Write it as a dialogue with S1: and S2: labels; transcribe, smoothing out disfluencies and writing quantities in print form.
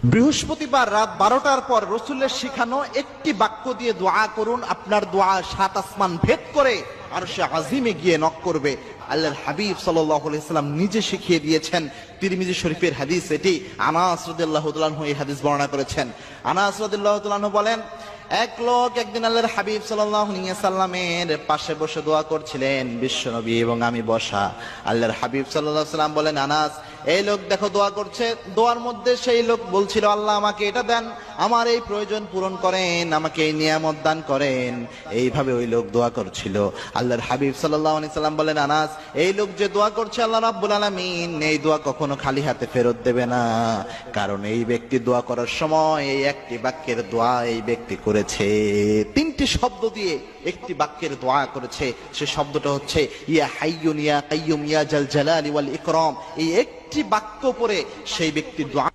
S1: বৃহস্পতিবার রাত 12টার পর রসুলের শিখানো একটি বাক্য দিয়ে দোয়া করুন, আপনার দোয়া 7 আসমান ভেদ করে আরশে আজিমে গিয়ে নক করবে। আল্লাহর হাবিব সাল্লাল্লাহু আলাইহি সাল্লাম নিজে শিখিয়ে দিয়েছেন। তিরমিজি শরীফের হাদিস এটি। আনাস রাদিয়াল্লাহু তাআলা আনহু এই হাদিস বর্ণনা করেছেন। আনাস রাদিয়াল্লাহু তাআলা আনহু বলেন, এক লোক একদিন আল্লাহর হাবিব সাল্লাল্লাহু আলাইহি সাল্লামের পাশে বসে দোয়া করছিলেন, বিশ্বনবী এবং আমি বসা। আল্লাহর হাবিব সাল্লাল্লাহু আলাইহি সাল্লাম বলেন, আনাস, এই লোক দেখো দোয়া করছে। দোয়ার মধ্যে সেই লোক বলছিল, আল্লাহ আমাকে এটা দেন, আমার এই প্রয়োজন পূরণ করেন, আমাকে এই নিয়ামত দান করেন। এইভাবে ওই লোক দোয়া করছিল। আল্লাহর হাবিব সাল্লাল্লাহু আলাইহি সাল্লাম বলেন, আনাস, এই লোক যে দোয়া করছে আল্লাহ রাব্বুল আলামিন এই দোয়া কখনো খালি হাতে ফেরত দেবে না, কারণ এই ব্যক্তি দোয়া করার সময় এই একটি বাক্যের দোয়া এই ব্যক্তি করেছে। 3টি শব্দ দিয়ে একটি বাক্যের দোয়া করেছে। সে শব্দটা হচ্ছে ইয়া হাইয়ুন ইয়া কাইয়ুম ইয়া জাল জালালি ওয়াল ইকরাম। এই একটি বাক্য পরে সেই ব্যক্তি দোয়া